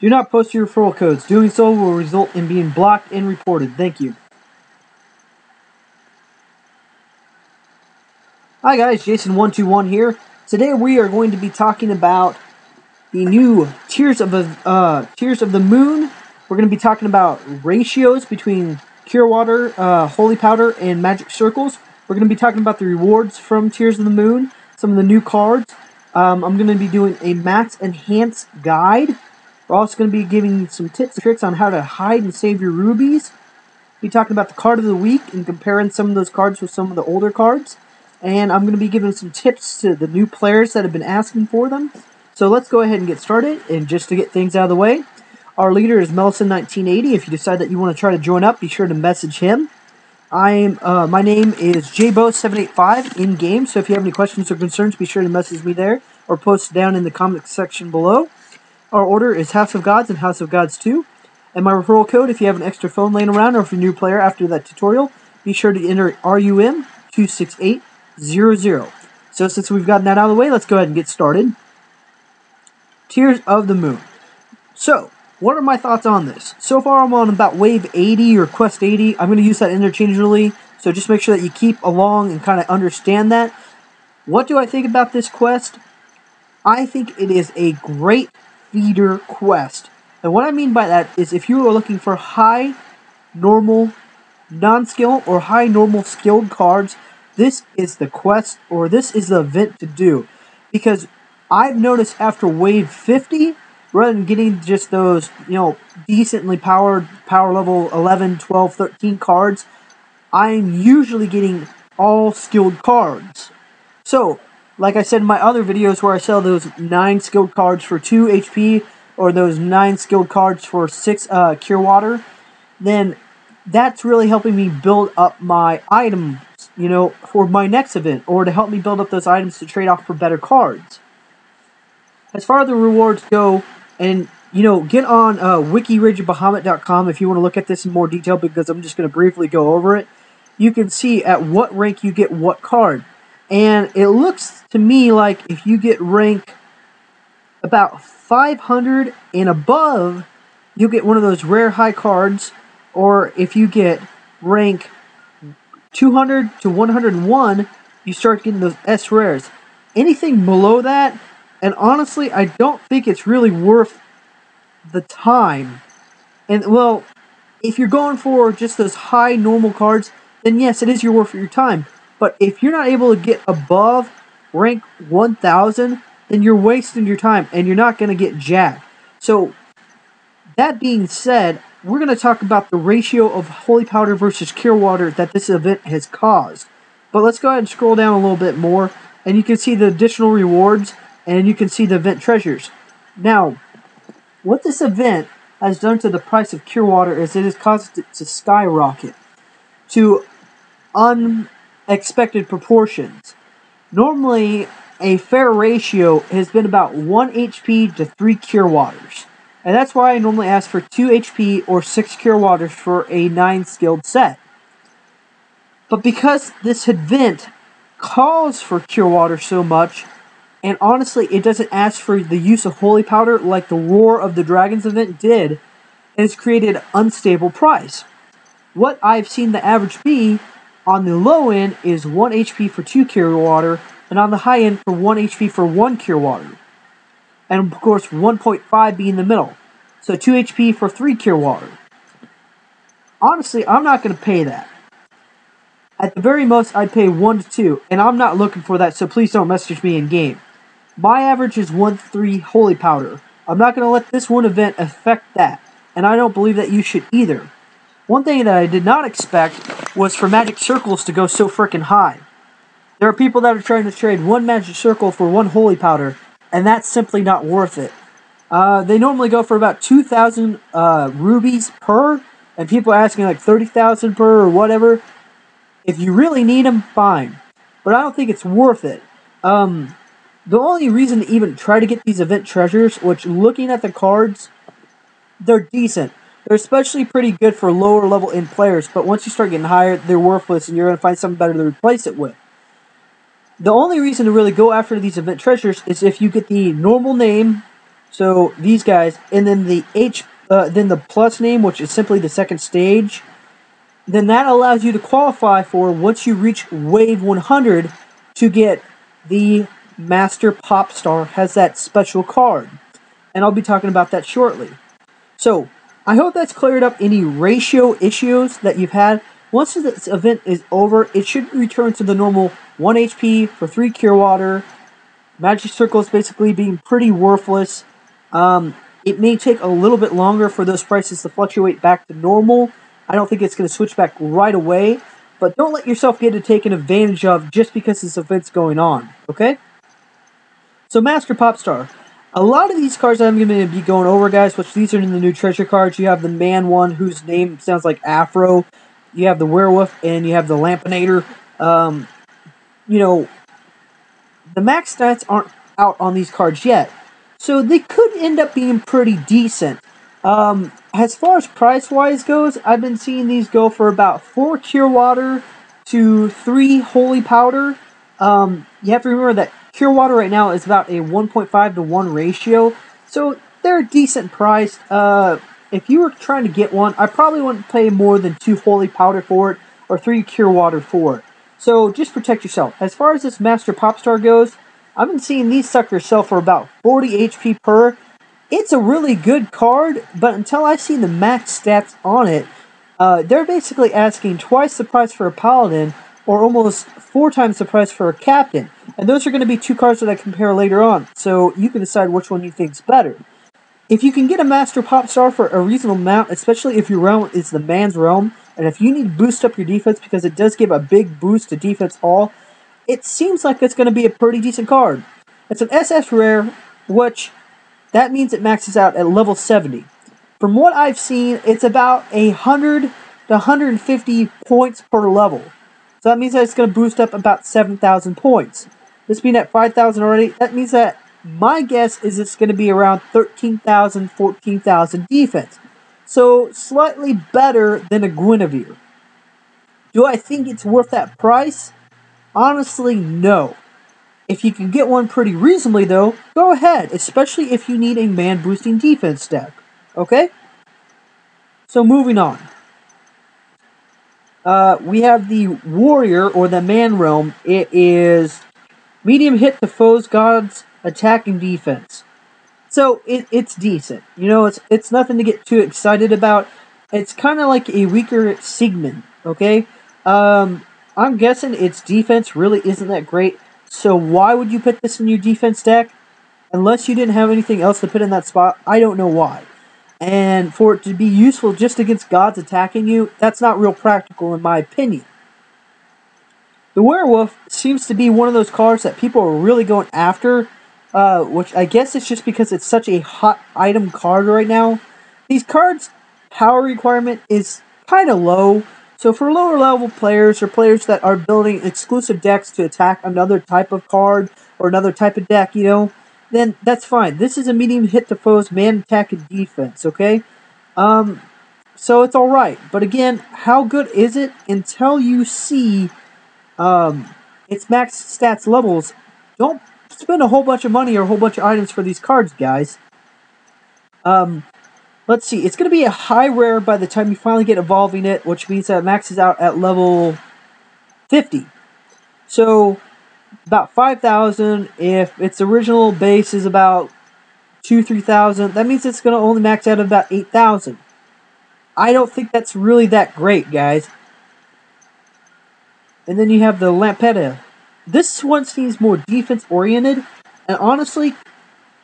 Do not post your referral codes. Doing so will result in being blocked and reported. Thank you. Hi guys, Jayson121 here. Today we are going to be talking about the new Tears of the Moon. We're going to be talking about ratios between Cure Water, Holy Powder, and Magic Circles. We're going to be talking about the rewards from Tears of the Moon, some of the new cards. I'm going to be doing a Max Enhance guide. We're also going to be giving some tips and tricks on how to hide and save your rubies. We'll be talking about the card of the week and comparing some of those cards with some of the older cards. And I'm going to be giving some tips to the new players that have been asking for them. So let's go ahead and get started. And just to get things out of the way, our leader is Melson1980. If you decide that you want to try to join up, be sure to message him. My name is JAYBO785 in game. So if you have any questions or concerns, be sure to message me there or post down in the comment section below. Our order is House of Gods and House of Gods 2. And my referral code, if you have an extra phone laying around or if you're a new player after that tutorial, be sure to enter RUM26800. So since we've gotten that out of the way, let's go ahead and get started. Tears of the Moon. So, what are my thoughts on this? So far I'm on about wave 80 or quest 80. I'm going to use that interchangeably, so just make sure that you keep along and kind of understand that. What do I think about this quest? I think it is a great feeder quest. And what I mean by that is if you are looking for high normal non-skill or high normal skilled cards, this is the quest, or this is the event to do. Because I've noticed after wave 50, rather than getting just those, decently power level 11, 12, 13 cards, I'm usually getting all skilled cards. So, like I said in my other videos where I sell those 9 skilled cards for 2 HP, or those 9 skilled cards for 6 Cure Water, then that's really helping me build up my items, for my next event, or to help me build up those items to trade off for better cards. As far as the rewards go, and, get on wiki-Bahamut.com if you want to look at this in more detail, because I'm just going to briefly go over it. You can see at what rank you get what card. And it looks to me like if you get rank about 500 and above, you'll get one of those rare high cards. Or if you get rank 200 to 101, you start getting those S rares. Anything below that, and honestly, I don't think it's really worth the time. And, well, if you're going for just those high normal cards, then yes, it is worth your time. But if you're not able to get above rank 1000, then you're wasting your time, and you're not going to get jack. So, that being said, we're going to talk about the ratio of Holy Powder versus Cure Water that this event has caused. But let's go ahead and scroll down a little bit more, and you can see the additional rewards, and you can see the event treasures. Now, what this event has done to the price of Cure Water is it has caused it to skyrocket to unexpected proportions. Normally, a fair ratio has been about 1 HP to 3 Cure Waters. And that's why I normally ask for 2 HP or 6 Cure Waters for a 9 skilled set. But because this event calls for Cure Water so much, and honestly it doesn't ask for the use of Holy Powder like the Roar of the Dragons event did, it has created an unstable price. What I've seen the average be on the low end is 1 HP for 2 Cure Water, and on the high end for 1 HP for 1 Cure Water. And of course 1.5 being the middle. So 2 HP for 3 Cure Water. Honestly, I'm not going to pay that. At the very most, I'd pay 1 to 2, and I'm not looking for that, so please don't message me in game. My average is 1 to 3 Holy Powder. I'm not going to let this one event affect that, and I don't believe that you should either. One thing that I did not expect was for Magic Circles to go so freaking high. There are people that are trying to trade 1 Magic Circle for 1 Holy Powder, and that's simply not worth it. They normally go for about 2,000 rubies per, and people are asking like 30,000 per or whatever. If you really need them, fine. But I don't think it's worth it. The only reason to even try to get these event treasures, which looking at the cards, they're decent. They're especially pretty good for lower level end players, but once you start getting higher, they're worthless and you're going to find something better to replace it with. The only reason to really go after these event treasures is if you get the normal name, So these guys, and then then the plus name, which is simply the second stage, then that allows you to qualify for, once you reach wave 100, to get the Master Popstar has that special card. And I'll be talking about that shortly. So, I hope that's cleared up any ratio issues that you've had. Once this event is over, it should return to the normal 1 HP for 3 Cure Water. Magic Circles basically being pretty worthless. It may take a little bit longer for those prices to fluctuate back to normal. I don't think it's going to switch back right away. But don't let yourself get taken advantage of just because this event's going on. Okay? So, Master Popstar. A lot of these cards I'm going to be going over, guys, which these are in the new treasure cards. You have the man one, whose name sounds like Afro. You have the werewolf, and you have the Lampinator. You know, the max stats aren't out on these cards yet, so they could end up being pretty decent. As far as price-wise goes, I've been seeing these go for about 4 Cure Water to 3 Holy Powder. You have to remember that Cure Water right now is about a 1.5 to 1 ratio, so they're decent priced. If you were trying to get one, I probably wouldn't pay more than 2 Holy Powder for it, or 3 Cure Water for it. So just protect yourself. As far as this Master Popstar goes, I've been seeing these suckers sell for about 40 HP per. It's a really good card, but until I see the max stats on it, they're basically asking twice the price for a Paladin, or almost 4 times the price for a Captain. And those are going to be 2 cards that I compare later on, so you can decide which one you think is better. If you can get a Master Popstar for a reasonable amount, especially if your realm is the man's realm, and if you need to boost up your defense, because it does give a big boost to defense all, it seems like it's going to be a pretty decent card. It's an SS rare, which that means it maxes out at level 70. From what I've seen, it's about 100 to 150 points per level. So that means that it's going to boost up about 7,000 points. This being at 5,000 already, that means that my guess is it's going to be around 13,000, 14,000 defense. So slightly better than a Guinevere. Do I think it's worth that price? Honestly, no. If you can get one pretty reasonably, though, go ahead, especially if you need a man-boosting defense deck. Okay? So, moving on. We have the Warrior, or the Man Realm. It is medium hit to foes, gods, attack, and defense. So, it's decent. You know, it's nothing to get too excited about. It's kind of like a weaker Sigmund, okay? I'm guessing its defense really isn't that great. So why would you put this in your defense deck? Unless you didn't have anything else to put in that spot, I don't know why. And for it to be useful just against gods attacking you, that's not real practical in my opinion. The Werewolf seems to be one of those cards that people are really going after, which I guess it's just because it's such a hot item card right now. These cards' power requirement is kind of low. So for lower level players, or players that are building exclusive decks to attack another type of card, or another type of deck, you know, then that's fine. This is a medium hit to foes, man attack and defense, okay? So it's alright. But again, how good is it until you see its max stats levels? Don't spend a whole bunch of money or a whole bunch of items for these cards, guys. Let's see, it's going to be a high rare by the time you finally get evolving it, which means that it maxes out at level 50. So, about 5,000. If its original base is about 3,000, that means it's going to only max out at about 8,000. I don't think that's really that great, guys. And then you have the Lampetta. This one seems more defense-oriented, and honestly,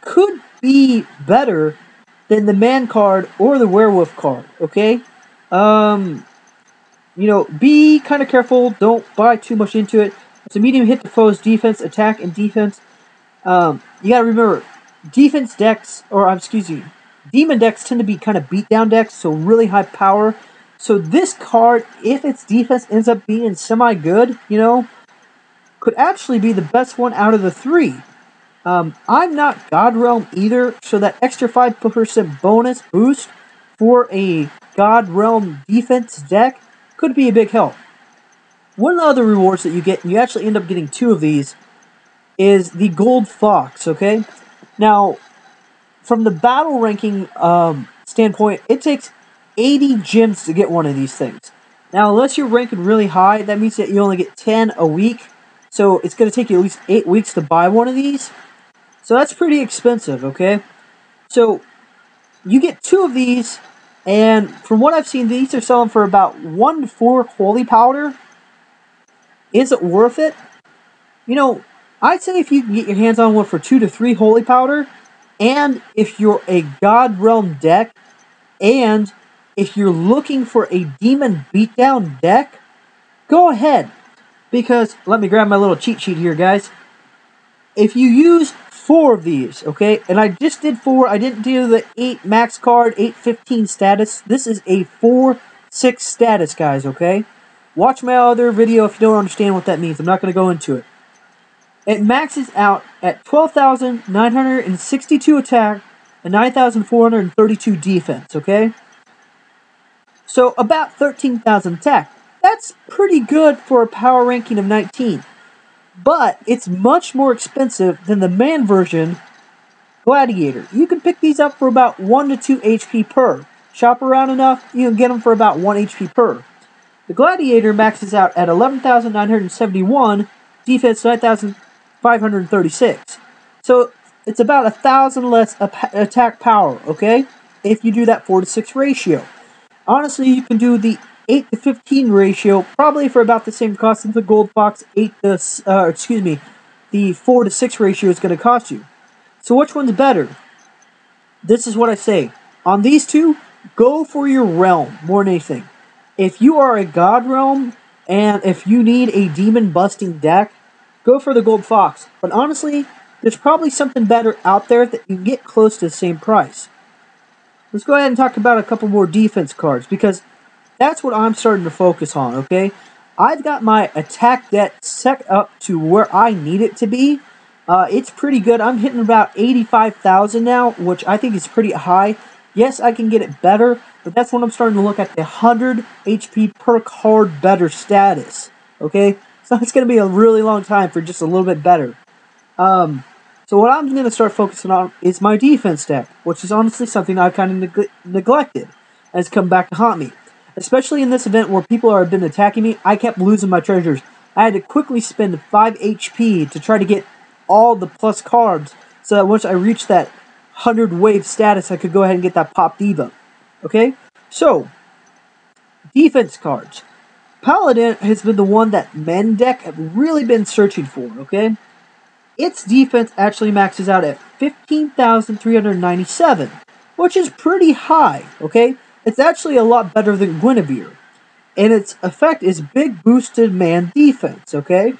could be better than the man card or the werewolf card, okay? You know, be kind of careful. Don't buy too much into it. It's a medium hit to foes, defense, attack, and defense. You gotta remember, defense decks, or excuse me, demon decks tend to be kind of beat down decks, so really high power. So this card, if its defense ends up being semi-good, you know, could actually be the best one out of the 3. I'm not God Realm either, so that extra 5% bonus boost for a God Realm defense deck could be a big help. One of the other rewards that you get, and you actually end up getting 2 of these, is the Gold Fox, okay? Now, from the battle ranking standpoint, it takes 80 gems to get one of these things. Now, unless you're ranking really high, that means that you only get 10 a week. So it's going to take you at least 8 weeks to buy one of these. So that's pretty expensive, okay? So you get 2 of these, and from what I've seen, these are selling for about 1 to 4 holy powder. Is it worth it? You know, I'd say if you can get your hands on one for 2 to 3 holy powder, and if you're a God Realm deck, and if you're looking for a demon beatdown deck, go ahead. Because, let me grab my little cheat sheet here, guys. If you use 4 of these, okay, and I just did 4, I didn't do the 8 max card, 815 status. This is a 4-6 status, guys, okay? Watch my other video if you don't understand what that means. I'm not going to go into it. It maxes out at 12,962 attack and 9,432 defense, okay? So about 13,000 attack. That's pretty good for a power ranking of 19. But it's much more expensive than the man version, Gladiator. You can pick these up for about 1 to 2 HP per. Shop around enough, you can get them for about 1 HP per. The Gladiator maxes out at 11,971, defense 9,536. So it's about 1,000 less attack power, okay? If you do that 4 to 6 ratio. Honestly, you can do the 8 to 15 ratio, probably for about the same cost as the Gold Fox the 4 to 6 ratio is going to cost you. So which one's better? This is what I say. On these two, go for your realm more than anything. If you are a God Realm, and if you need a demon busting deck, go for the Gold Fox. But honestly, there's probably something better out there that you can get close to the same price. Let's go ahead and talk about a couple more defense cards, because that's what I'm starting to focus on, okay? I've got my attack deck set up to where I need it to be. It's pretty good. I'm hitting about 85,000 now, which I think is pretty high. Yes, I can get it better, but that's when I'm starting to look at the 100 HP per card better status, okay? So it's going to be a really long time for just a little bit better. So what I'm going to start focusing on is my defense deck, which is honestly something I've kind of neglected, and it's come back to haunt me. Especially in this event where people have been attacking me, I kept losing my treasures. I had to quickly spend 5 HP to try to get all the plus cards, so that once I reached that 100 wave status, I could go ahead and get that Pop Diva. Okay? So, defense cards. Paladin has been the one that men deck have really been searching for, okay? Its defense actually maxes out at 15,397, which is pretty high, okay? It's actually a lot better than Guinevere. And its effect is big boosted man defense, okay?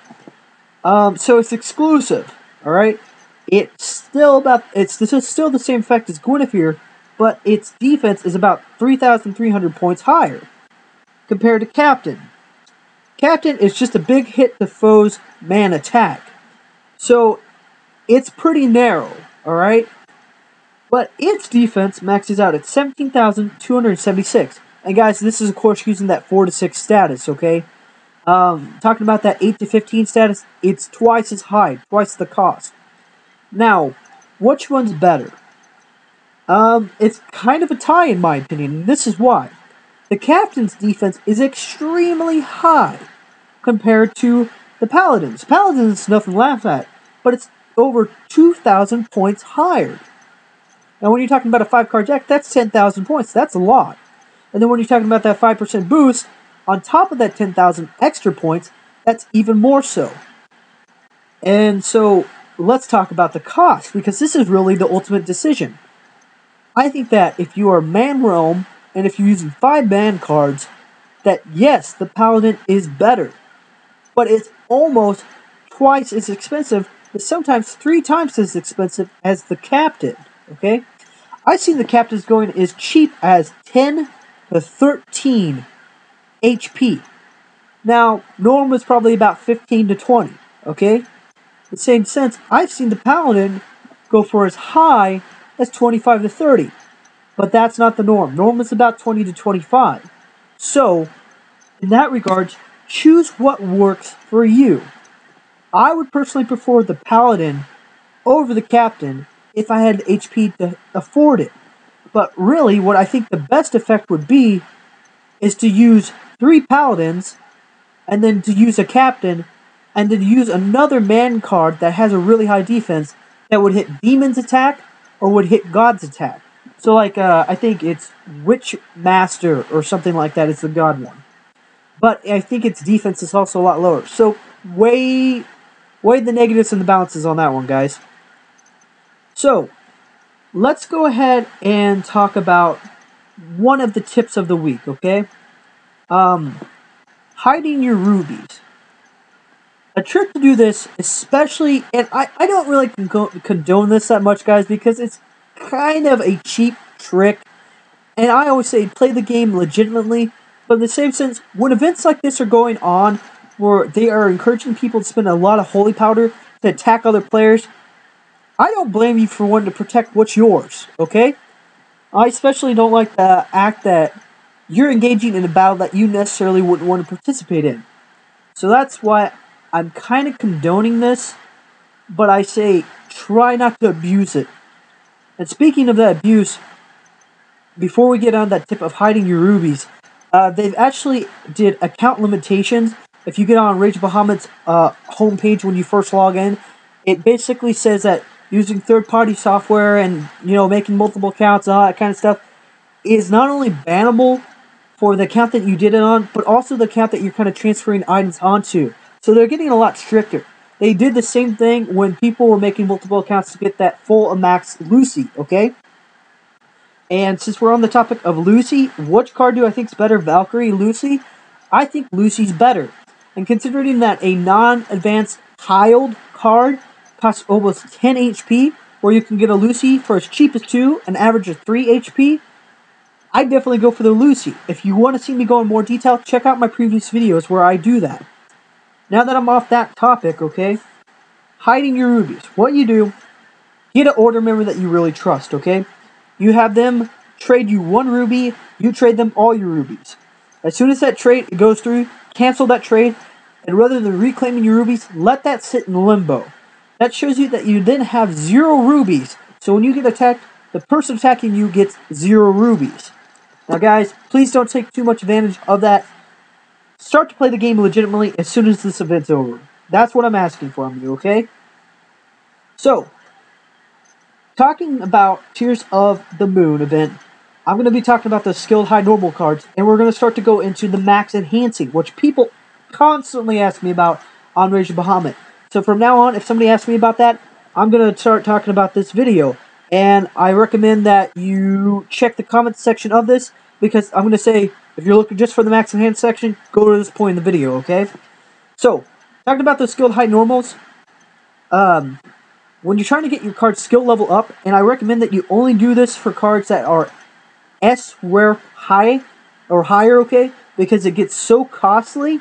So it's exclusive, alright? It's still still the same effect as Guinevere, but its defense is about 3,300 points higher compared to Captain. Captain is just a big hit to foes' man attack. So it's pretty narrow, alright? But its defense maxes out at 17,276. And guys, this is of course using that 4 to 6 status, okay? Talking about that 8 to 15 status, it's twice as high, twice the cost. Now, which one's better? It's kind of a tie in my opinion, and this is why. The Captain's defense is extremely high compared to the Paladin's. Paladin's nothing to laugh at, but it's over 2,000 points higher. Now, when you're talking about a 5-card deck, that's 10,000 points. That's a lot. And then when you're talking about that 5% boost, on top of that 10,000 extra points, that's even more so. And so, let's talk about the cost, because this is really the ultimate decision. I think that if you are Man Realm, and if you're using 5-man cards, that yes, the Paladin is better. But it's almost twice as expensive, but sometimes 3 times as expensive as the Captain. Okay? I've seen the Captains going as cheap as 10 to 13 HP. Now, normal is probably about 15 to 20. Okay? In the same sense, I've seen the Paladin go for as high as 25 to 30. But that's not the norm. Norm is about 20 to 25. So, in that regard, choose what works for you. I would personally prefer the Paladin over the Captain, if I had HP to afford it. But really, what I think the best effect would be is to use 3 Paladins, and then to use a Captain, and then use another man card that has a really high defense that would hit Demon's attack or would hit God's attack. So like, I think it's Witch Master or something like that is the God one. But I think its defense is also a lot lower. So weigh the negatives and the balances on that one, guys. So let's go ahead and talk about one of the tips of the week, okay? Hiding your rubies. A trick to do this, especially, and I don't really condone this that much, guys, because it's kind of a cheap trick. And I always say, play the game legitimately. But in the same sense, when events like this are going on, where they are encouraging people to spend a lot of holy powder to attack other players, I don't blame you for wanting to protect what's yours, okay? I especially don't like the act that you're engaging in a battle that you necessarily wouldn't want to participate in. So that's why I'm kind of condoning this, but I say try not to abuse it. And speaking of that abuse, before we get on that tip of hiding your rubies, they've actually did account limitations. If you get on Rage Bahamut's homepage when you first log in, it basically says that using third-party software and, you know, making multiple accounts and all that kind of stuff is not only bannable for the account that you did it on, but also the account that you're kind of transferring items onto. So they're getting a lot stricter. They did the same thing when people were making multiple accounts to get that full max Lucy, okay? And since we're on the topic of Lucy, which card do I think is better, Valkyrie, Lucy? I think Lucy's better. And considering that a non-advanced tiled card costs almost 10 HP, where you can get a Lucy for as cheap as 2, an average of 3 HP, I definitely go for the Lucy. If you want to see me go in more detail, check out my previous videos where I do that. Now that I'm off that topic, okay? Hiding your rubies. What you do, get an order member that you really trust, okay? You have them trade you 1 ruby, you trade them all your rubies. As soon as that trade goes through, cancel that trade, and rather than reclaiming your rubies, let that sit in limbo. That shows you that you then have 0 rubies, so when you get attacked, the person attacking you gets 0 rubies. Now guys, please don't take too much advantage of that. Start to play the game legitimately as soon as this event's over. That's what I'm asking from you, okay? So, talking about Tears of the Moon event, I'm going to be talking about the skilled high normal cards, and we're going to start to go into the max enhancing, which people constantly ask me about on Rage Bahamut. So from now on, if somebody asks me about that, I'm going to start talking about this video. And I recommend that you check the comments section of this, because I'm going to say, if you're looking just for the max enhanced section, go to this point in the video, okay? So, talking about the skilled high normals, when you're trying to get your card's skill level up, and I recommend that you only do this for cards that are S rare high or higher, okay? Because it gets so costly.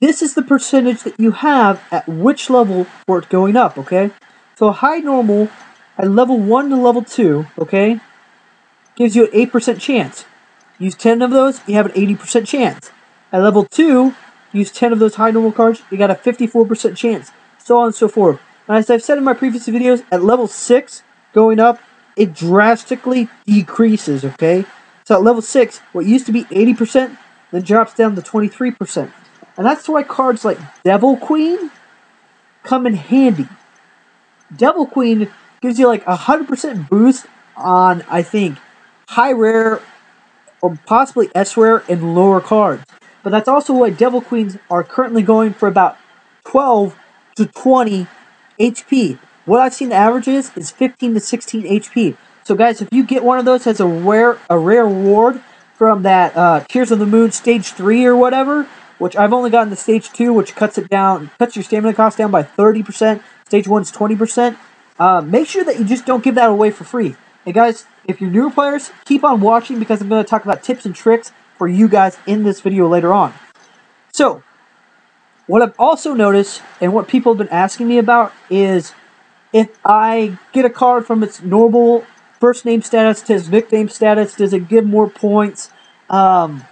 This is the percentage that you have at which level for it going up, okay? So high normal at level 1 to level 2, okay, gives you an 8% chance. Use 10 of those, you have an 80% chance. At level 2, use 10 of those high normal cards, you got a 54% chance. So on and so forth. And as I've said in my previous videos, at level 6, going up, it drastically decreases, okay? So at level 6, what used to be 80%, then drops down to 23%. And that's why cards like Devil Queen come in handy. Devil Queen gives you like a 100% boost on, I think, high rare or possibly S rare and lower cards. But that's also why Devil Queens are currently going for about 12 to 20 HP. What I've seen the average is 15 to 16 HP. So guys, if you get one of those as a rare reward from that Tears of the Moon Stage 3 or whatever, which I've only gotten to Stage 2, which cuts your stamina cost down by 30%. Stage 1 is 20%. Make sure that you just don't give that away for free. And guys, if you're newer players, keep on watching because I'm going to talk about tips and tricks for you guys in this video later on. So, what I've also noticed, and what people have been asking me about, is if I get a card from its normal first name status to its nickname status, does it give more points? And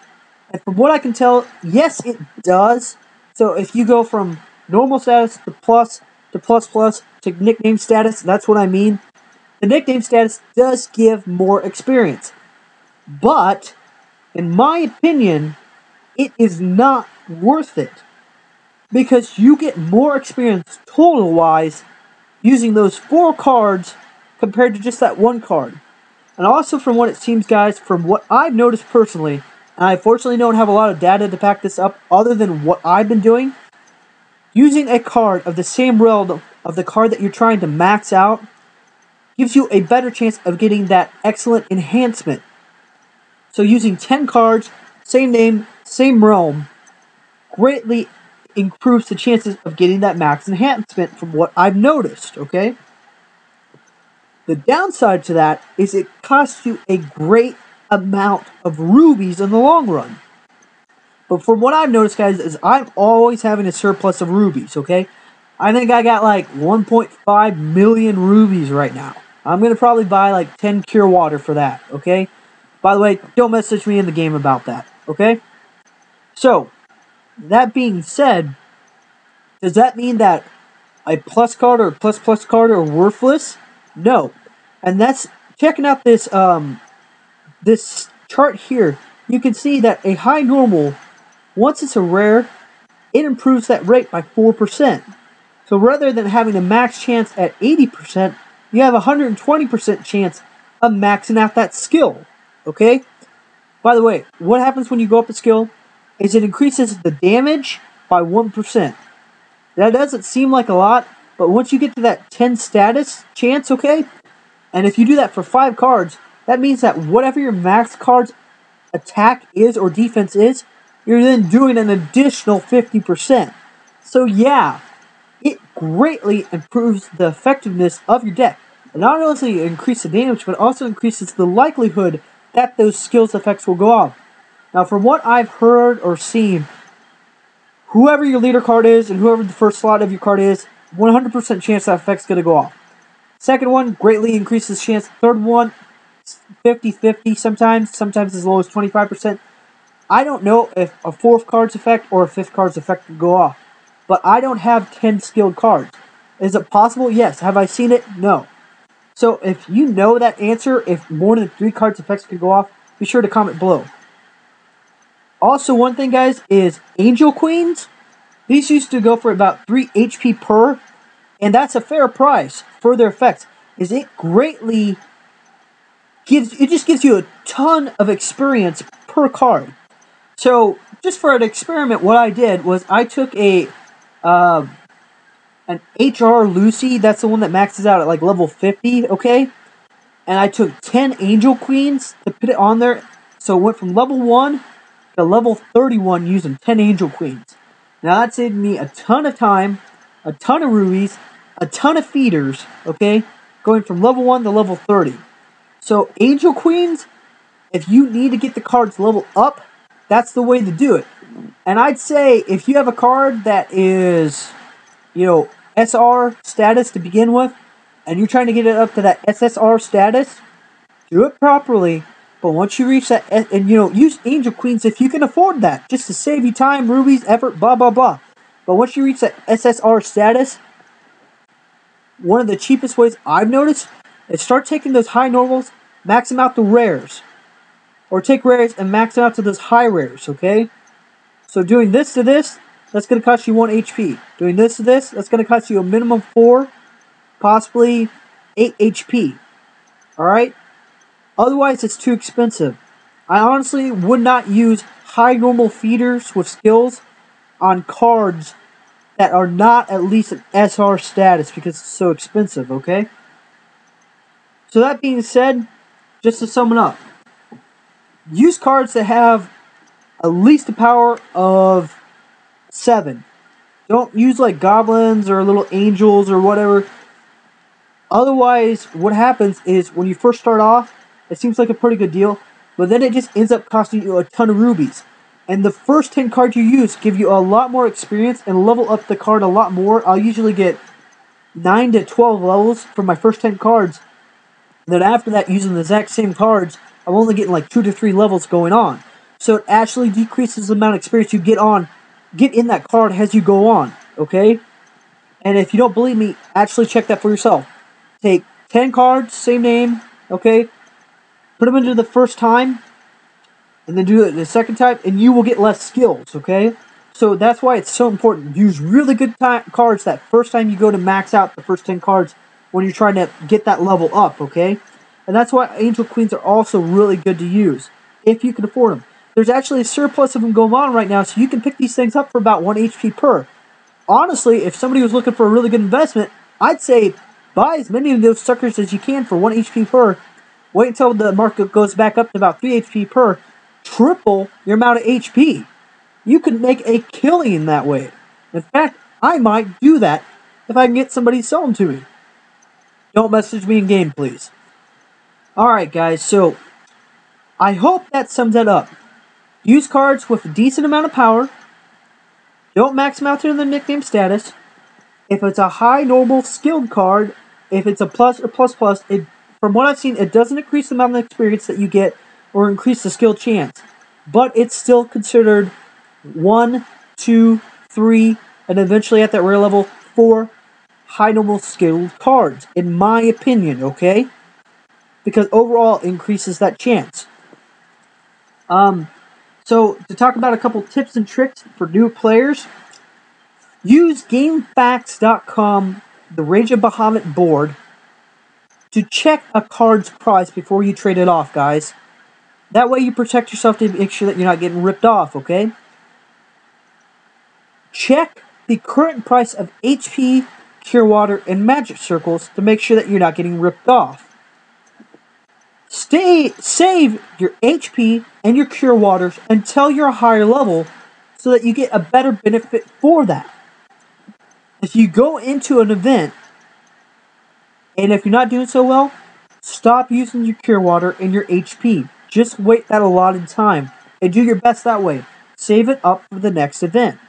from what I can tell, yes, it does. So if you go from normal status to plus to nickname status, that's what I mean. the nickname status does give more experience. But, in my opinion, it is not worth it. Because you get more experience total-wise using those 4 cards compared to just that 1 card. And also from what it seems, guys, from what I've noticed personally, and I fortunately don't have a lot of data to back this up other than what I've been doing, using a card of the same realm of the card that you're trying to max out gives you a better chance of getting that excellent enhancement. So using 10 cards, same name, same realm, greatly improves the chances of getting that max enhancement from what I've noticed, okay? The downside to that is it costs you a great amount of rubies in the long run. But from what I've noticed, guys, is I'm always having a surplus of rubies, okay? I think I got like 1.5 million rubies right now. I'm going to probably buy like 10 cure water for that, okay? By the way, don't message me in the game about that, okay? So, that being said, does that mean that a plus card or plus card are worthless? No. And that's, checking out this, this chart here, you can see that a high normal, once it's a rare, it improves that rate by 4%. So rather than having a max chance at 80%, you have a 120% chance of maxing out that skill, okay? By the way, what happens when you go up a skill is it increases the damage by 1%. That doesn't seem like a lot, but once you get to that 10 status chance, okay? And if you do that for 5 cards, that means that whatever your max card's attack is or defense is, you're then doing an additional 50%. So yeah, it greatly improves the effectiveness of your deck. It not only increases the damage, but also increases the likelihood that those skills effects will go off. Now, from what I've heard or seen, whoever your leader card is and whoever the first slot of your card is, 100% chance that effect's going to go off. Second one, greatly increases chance. Third one, 50-50 sometimes as low as 25%. I don't know if a 4th card's effect or a 5th card's effect will go off. But I don't have 10 skilled cards. Is it possible? Yes. Have I seen it? No. So if you know that answer, if more than 3 cards effects could go off, be sure to comment below. Also, one thing, guys, is Angel Queens. These used to go for about 3 HP per, and that's a fair price for their effects. Is it greatly gives you a ton of experience per card. So just for an experiment, what I did was I took an HR Lucy. That's the one that maxes out at like level 50. Okay, and I took 10 Angel Queens to put it on there. So it went from level 1 to level 31 using 10 Angel Queens. Now that saved me a ton of time, a ton of rubies, a ton of feeders, okay? Going from level 1 to level 30. So Angel Queens, if you need to get the cards level up, that's the way to do it. And I'd say if you have a card that is, you know, SR status to begin with, and you're trying to get it up to that SSR status, do it properly. But once you reach that, and you know, use Angel Queens if you can afford that, just to save you time, rubies, effort, blah, blah, blah. But once you reach that SSR status, one of the cheapest ways I've noticed is start taking those high normals, max them out to rares. Or take rares and max them out to those high rares, okay? So doing this to this, that's going to cost you 1 HP. Doing this to this, that's going to cost you a minimum 4, possibly 8 HP. Alright? Otherwise, it's too expensive. I honestly would not use high normal feeders with skills on cards that are not at least an SR status because it's so expensive, okay? So that being said, just to sum it up, use cards that have at least the power of 7. Don't use like goblins or little angels or whatever. Otherwise, what happens is when you first start off, it seems like a pretty good deal, but then it just ends up costing you a ton of rubies. And the first 10 cards you use give you a lot more experience and level up the card a lot more. I'll usually get 9 to 12 levels for my first 10 cards. And then after that, using the exact same cards, I'm only getting like 2 to 3 levels going on. So it actually decreases the amount of experience you get in that card as you go on, okay? And if you don't believe me, actually check that for yourself. Take 10 cards, same name, okay? Put them into the first time, and then do it the second time, and you will get less skills, okay? So that's why it's so important. Use really good cards that first time you go to max out the first 10 cards when you're trying to get that level up, okay? And that's why Angel Queens are also really good to use, if you can afford them. There's actually a surplus of them going on right now, so you can pick these things up for about 1 HP per. Honestly, if somebody was looking for a really good investment, I'd say buy as many of those suckers as you can for 1 HP per. Wait until the market goes back up to about 3 HP per. Triple your amount of HP. You can make a killing that way. In fact, I might do that if I can get somebody to sell them to me. Don't message me in game, please. Alright, guys, so I hope that sums that up. Use cards with a decent amount of power. Don't max them out to the nickname status. If it's a high normal skilled card, if it's a plus or plus plus, from what I've seen, it doesn't increase the amount of experience that you get or increase the skill chance. But it's still considered 1, 2, 3, and eventually at that rare level, 4 high normal skilled cards, in my opinion, okay? Because overall it increases that chance. So, to talk about a couple tips and tricks for new players, use GameFAQs.com, the Rage of Bahamut board, to check a card's price before you trade it off, guys. That way you protect yourself to make sure that you're not getting ripped off, okay? Check the current price of HP, Cure Water, and Magic Circles to make sure that you're not getting ripped off. Save your HP and your Cure Waters until you're a higher level so that you get a better benefit for that. If you go into an event, and if you're not doing so well, stop using your Cure Water and your HP. Just wait that allotted time, and do your best that way. Save it up for the next event.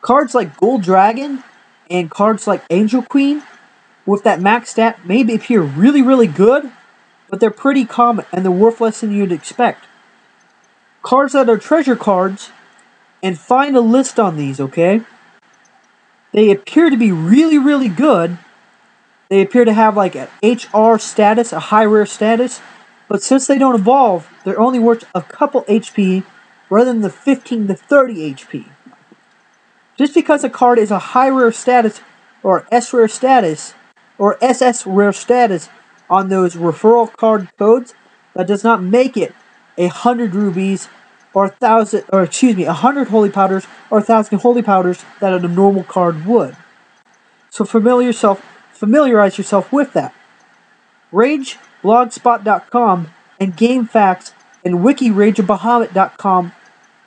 Cards like Gold Dragon and cards like Angel Queen, with that max stat, maybe appear really, really good, but they're pretty common, and they're worth less than you'd expect. Cards that are treasure cards, and find a list on these, okay? They appear to be really, really good. They appear to have like an HR status, a high rare status, but since they don't evolve, they're only worth a couple HP rather than the 15 to 30 HP. Just because a card is a high rare status or S rare status or SS rare status on those referral card codes, that does not make it 100 rubies or 100 holy powders or 1,000 holy powders that a normal card would. So familiarize yourself with that. Rage, blogspot.com, and GameFAQs and WikiRageOfBahamut.com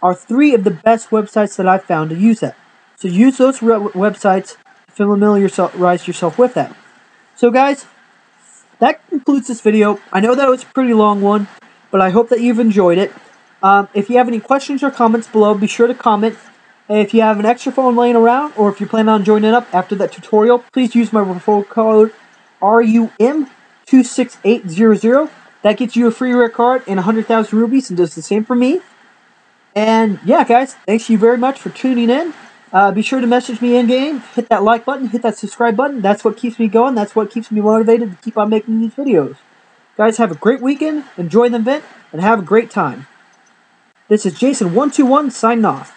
are 3 of the best websites that I've found to use that. So use those websites to familiarize yourself with that. So guys, that concludes this video. I know that was a pretty long one, but I hope that you've enjoyed it. If you have any questions or comments below, be sure to comment. If you have an extra phone laying around, or if you plan on joining up after that tutorial, please use my referral code RUM26800. That gets you a free rare card and 100,000 rubies, and does the same for me. And yeah, guys, thanks you very much for tuning in. Be sure to message me in-game, hit that like button, hit that subscribe button. That's what keeps me going. That's what keeps me motivated to keep on making these videos. Guys, have a great weekend, enjoy the event, and have a great time. This is Jayson121 signing off.